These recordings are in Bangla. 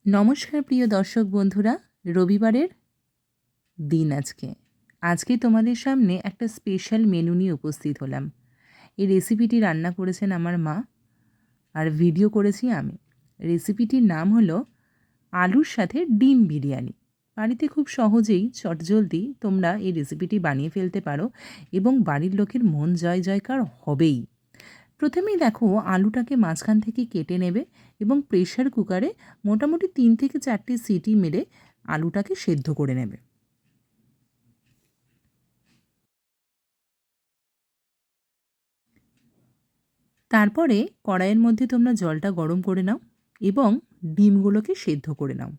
নমস্কার প্রিয় দর্শক বন্ধুরা, রবিবারের দিন আজকে তোমাদের সামনে একটা স্পেশাল মেনু নিয়ে উপস্থিত হলাম। এই রেসিপিটি রান্না করেছেন আমার মা আর ভিডিও করেছি আমি। রেসিপিটির নাম হলো আলুর সাথে ডিম বিরিয়ানি। বাড়িতে খুব সহজেই চটজলদি তোমরা এই রেসিপিটি বানিয়ে ফেলতে পারো এবং বাড়ির লোকের মন জয়কার হবেই। প্রথমেই দেখো, আলুটাকে মাঝখান থেকে কেটে নেবে এবং প্রেশার কুকারে মোটামুটি 3 থেকে 4টে সিটি মেরে আলুটাকে সেদ্ধ করে নেবে। তারপরে কড়াইয়ের মধ্যে তোমরা জলটা গরম করে নাও এবং ডিমগুলোকে সেদ্ধ করে নাও।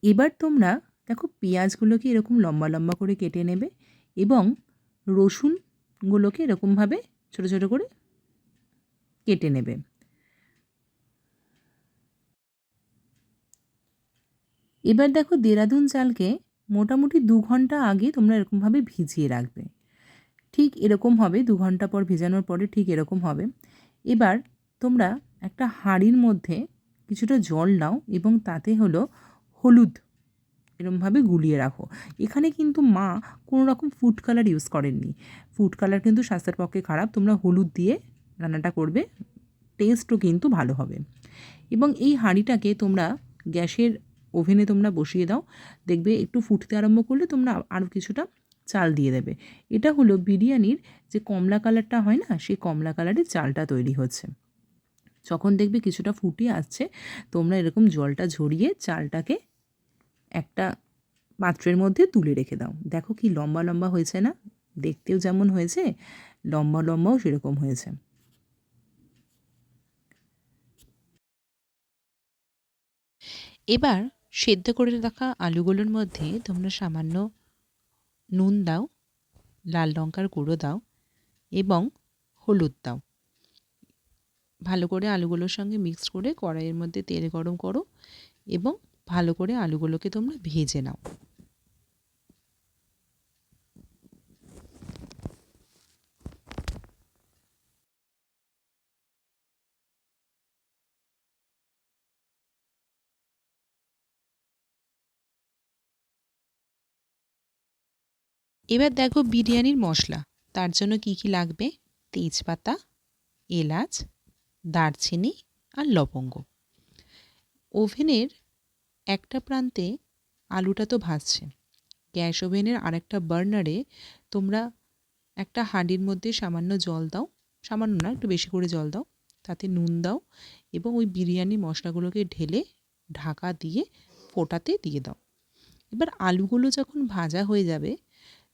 এবার তোমরা দেখো, পেঁয়াজগুলোকে এরকম লম্বা লম্বা করে কেটে নেবে এবং রসুনগুলোকে এরকমভাবে ছোটো ছোটো করে কেটে নেবে। এবার দেখো, দেরাদুন চালকে মোটামুটি 2 ঘন্টা আগে তোমরা এরকমভাবে ভিজিয়ে রাখবে। ঠিক এরকম হবে, 2 ঘন্টা পর ভেজানোর পরে ঠিক এরকম হবে। এবার তোমরা একটা হাঁড়ির মধ্যে কিছুটা জল নাও এবং তাতে হলো হলুদ এরমভাবে গুলিয়ে রাখো। এখানে কিন্তু মা কোনো রকম ফুড কালার ইউজ করেননি। ফুড কালার কিন্তু স্বাস্থ্যের পক্ষে খারাপ। তোমরা হলুদ দিয়ে রান্নাটা করবে, টেস্টও কিন্তু ভালো হবে। এবং এই হাঁড়িটাকে তোমরা গ্যাসের ওভেনে তোমরা বসিয়ে দাও। দেখবে একটু ফুটতে আরম্ভ করলে তোমরা আরও কিছুটা চাল দিয়ে দেবে। এটা হলো বিরিয়ানির যে কমলা কালারটা হয় না, সেই কমলা কালারের চালটা তৈরি হচ্ছে। যখন দেখবে কিছুটা ফুটে আসছে, তোমরা এরকম জলটা ঝরিয়ে চালটাকে একটা পাত্রের মধ্যে তুলে রেখে দাও। দেখো কি লম্বা লম্বা হয়েছে না? দেখতেও যেমন হয়েছে, লম্বা লম্বাও সেরকম হয়েছে। এবার সেদ্ধ করে রাখা আলুগুলোর মধ্যে তোমরা সামান্য নুন দাও, লাল লঙ্কার গুঁড়ো দাও এবং হলুদ দাও। ভালো করে আলুগুলোর সঙ্গে মিক্সড করে কড়াইয়ের মধ্যে তেল গরম করো এবং ভালো করে আলুগুলোকে তোমরা ভেজে নাও। এবার দেখো বিরিয়ানির মশলা, তার জন্য কি কি লাগবে: তেজপাতা, এলাচ, দারচিনি আর লবঙ্গ। ওভেনের একটা প্রান্তে আলুটা তো ভাজছে, গ্যাস ওভেনের আরেকটা বার্নারে তোমরা একটা হাঁড়ির মধ্যে সামান্য জল দাও, সামান্য না, একটু বেশি করে জল দাও, তাতে নুন দাও এবং ওই বিরিয়ানি মশলাগুলোকে ঢেলে ঢাকা দিয়ে ফোটাতে দিয়ে দাও। এবার আলুগুলো যখন ভাজা হয়ে যাবে,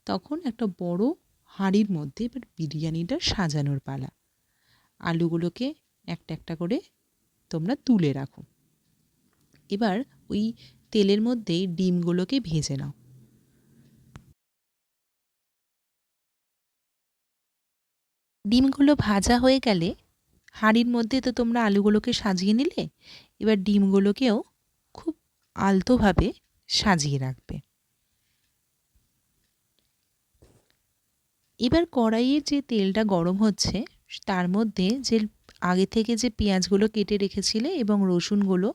তখন একটা বড় হাঁড়ির মধ্যে এবার বিরিয়ানিটা সাজানোর পালা। আলুগুলোকে একটা একটা করে তোমরা তুলে রাখো। এবার ওই তেলের মধ্যেই ডিমগুলোকে ভেজে নাও। ডিমগুলো ভাজা হয়ে গেলে হাঁড়ির মধ্যে তো তোমরা আলুগুলোকে সাজিয়ে নিলে, এবার ডিমগুলোকেও খুব আলতোভাবে সাজিয়ে রাখবে। এবার কড়াইয়ে যে তেলটা গরম হচ্ছে, তার মধ্যে যে আগে থেকে যে পেঁয়াজগুলো কেটে রেখেছিলে এবং রসুনগুলো,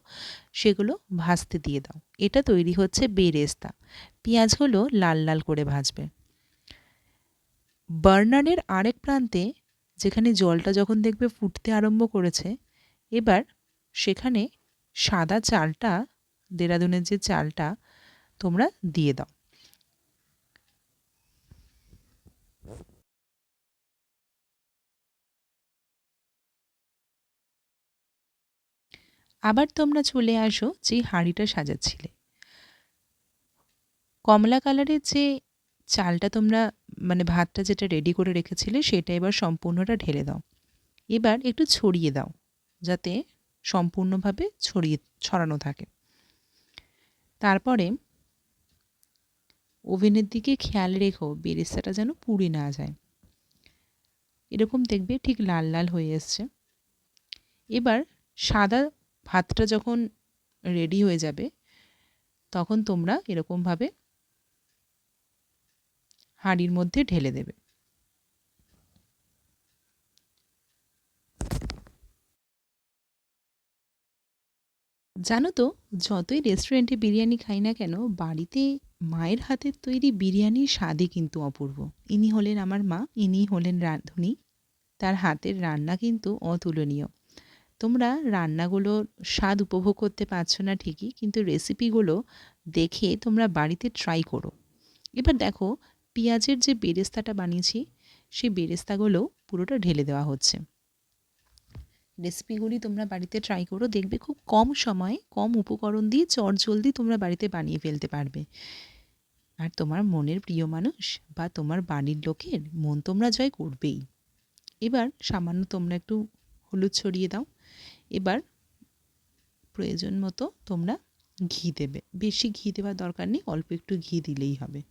সেগুলো ভাজতে দিয়ে দাও। এটা তৈরি হচ্ছে বেরেস্তা। পেঁয়াজগুলো লাল লাল করে ভাজবে। বার্নারের আরেক প্রান্তে, যেখানে জলটা যখন দেখবে ফুটতে আরম্ভ করেছে, এবার সেখানে সাদা চালটা, দেরাদুনের যে চালটা, তোমরা দিয়ে দাও। আবার তোমরা চলে আসো যে হাঁড়িটা সাজাচ্ছিলে। কমলা কালারের যে চালটা তোমরা, মানে ভাতটা যেটা রেডি করে রেখেছিলে, সেটা এবার সম্পূর্ণটা ঢেলে দাও। এবার একটু ছড়িয়ে দাও, যাতে সম্পূর্ণভাবে ছড়ানো থাকে। তারপরে ওভেনের দিকে খেয়াল রেখো বেরেস্তাটা যেন পুড়ে না যায়। এরকম দেখবে ঠিক লাল লাল হয়ে এসছে। এবার সাদা ভাতটা যখন রেডি হয়ে যাবে, তখন তোমরা এরকমভাবে হাঁড়ির মধ্যে ঢেলে দেবে। জানো তো, যতই রেস্টুরেন্টে বিরিয়ানি খাই না কেন, বাড়িতে মায়ের হাতের তৈরি বিরিয়ানির স্বাদই কিন্তু অপূর্ব। ইনি হলেন আমার মা, ইনিই হলেন রাঁধুনি। তার হাতের রান্না কিন্তু অতুলনীয়। তোমরা রান্নাগুলোর স্বাদ উপভোগ করতে পারছো না ঠিকই, কিন্তু রেসিপিগুলো দেখে তোমরা বাড়িতে ট্রাই করো। এবার দেখো, পেঁয়াজের যে বেরেস্তাটা বানিয়েছি, সেই বেরেস্তাগুলো পুরোটা ঢেলে দেওয়া হচ্ছে। রেসিপিগুলি তোমরা বাড়িতে ট্রাই করো, দেখবে খুব কম সময়ে কম উপকরণ দিয়ে চটজলদি তোমরা বাড়িতে বানিয়ে ফেলতে পারবে। আর তোমার মনের প্রিয় মানুষ বা তোমার বাড়ির লোকের মন তোমরা জয় করবেই। এবার সামান্য তোমরা একটু হলুদ ছড়িয়ে দাও। এবার প্রয়োজন মতো তোমরা ঘি দেবে। বেশি ঘি দেওয়ার দরকার নেই, অল্প একটু ঘি দিলেই হবে।